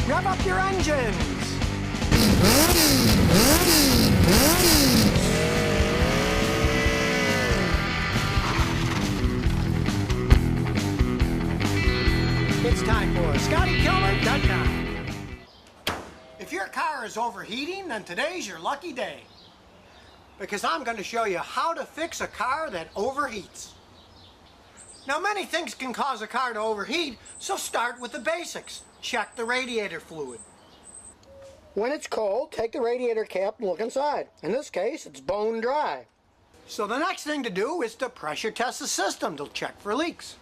Rev up your engines! It's time for ScottyKilmer.com. If your car is overheating, then today's your lucky day. Because I'm going to show you how to fix a car that overheats. Now, many things can cause a car to overheat, so start with the basics. Check the radiator fluid. When it's cold, take the radiator cap and look inside. In this case, it's bone dry. So the next thing to do is to pressure test the system to check for leaks.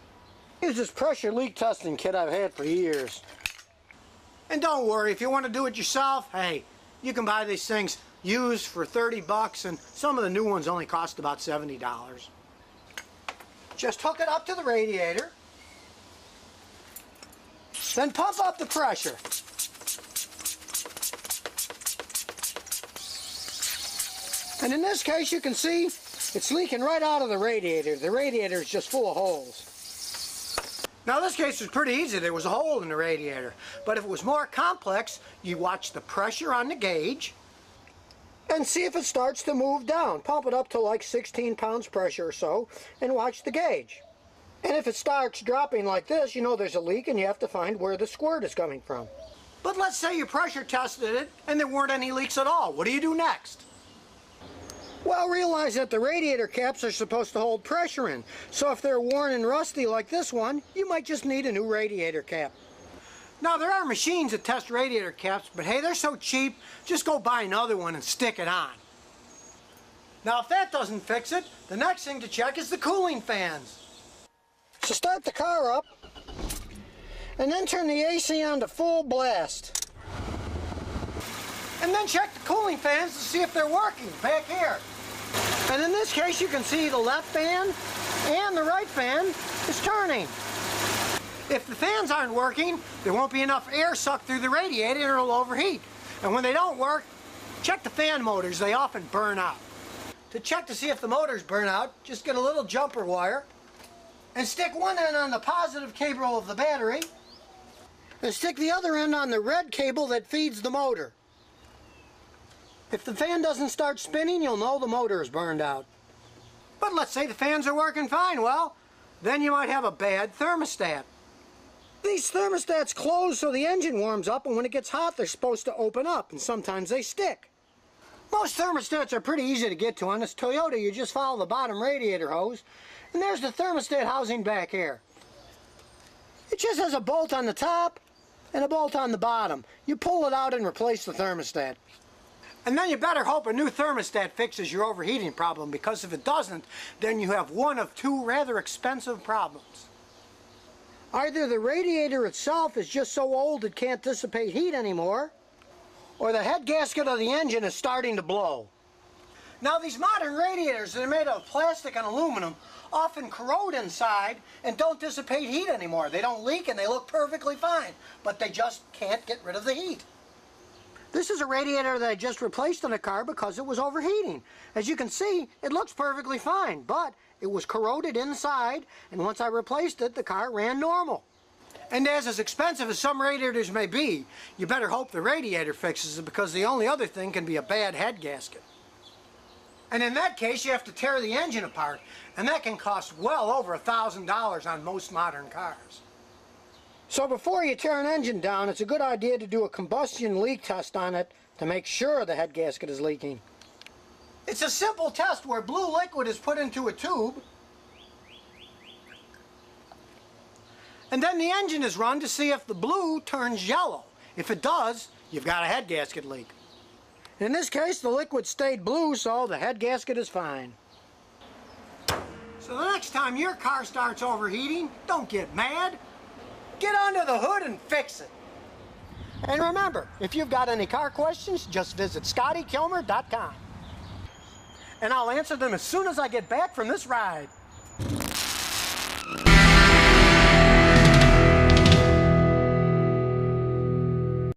Use this pressure leak testing kit I've had for years. And don't worry, if you want to do it yourself, hey, you can buy these things used for 30 bucks, and some of the new ones only cost about $70. Just hook it up to the radiator, then pump up the pressure. And in this case, you can see it's leaking right out of the radiator. The radiator is just full of holes. Now, this case was pretty easy. There was a hole in the radiator. But if it was more complex, you watch the pressure on the gauge and see if it starts to move down. Pump it up to like 16 pounds pressure or so and watch the gauge. And if it starts dropping like this, you know there's a leak and you have to find where the squirt is coming from. But let's say you pressure tested it and there weren't any leaks at all. What do you do next? Well, realize that the radiator caps are supposed to hold pressure in. So if they're worn and rusty like this one, you might just need a new radiator cap. Now, there are machines that test radiator caps, but hey, they're so cheap, just go buy another one and stick it on. Now, if that doesn't fix it, the next thing to check is the cooling fans. So start the car up, and then turn the AC on to full blast. And then check the cooling fans to see if they're working, back here. And in this case, you can see the left fan and the right fan is turning. If the fans aren't working, there won't be enough air sucked through the radiator and it'll overheat. And when they don't work, check the fan motors. They often burn out. To check to see if the motors burn out, just get a little jumper wire and stick one end on the positive cable of the battery and stick the other end on the red cable that feeds the motor. If the fan doesn't start spinning, you'll know the motor is burned out. But let's say the fans are working fine. Well, then you might have a bad thermostat. These thermostats close so the engine warms up, and when it gets hot, they're supposed to open up, and sometimes they stick. Most thermostats are pretty easy to get to. On this Toyota, you just follow the bottom radiator hose, and there's the thermostat housing back here. It just has a bolt on the top and a bolt on the bottom. You pull it out and replace the thermostat. And then you better hope a new thermostat fixes your overheating problem, because if it doesn't, then you have one of two rather expensive problems. Either the radiator itself is just so old it can't dissipate heat anymore, or the head gasket of the engine is starting to blow. Now, these modern radiators that are made of plastic and aluminum often corrode inside and don't dissipate heat anymore. They don't leak and they look perfectly fine, but they just can't get rid of the heat. This is a radiator that I just replaced in a car because it was overheating. As you can see, it looks perfectly fine, but it was corroded inside, and once I replaced it, the car ran normal. And as expensive as some radiators may be, you better hope the radiator fixes it, because the only other thing can be a bad head gasket. And in that case, you have to tear the engine apart, and that can cost well over $1,000 on most modern cars. So before you tear an engine down, it's a good idea to do a combustion leak test on it to make sure the head gasket is leaking. It's a simple test where blue liquid is put into a tube, and then the engine is run to see if the blue turns yellow. If it does, you've got a head gasket leak. In this case, the liquid stayed blue, so the head gasket is fine. So the next time your car starts overheating, don't get mad. Get under the hood and fix it. And remember, if you've got any car questions, just visit ScottyKilmer.com. And I'll answer them as soon as I get back from this ride.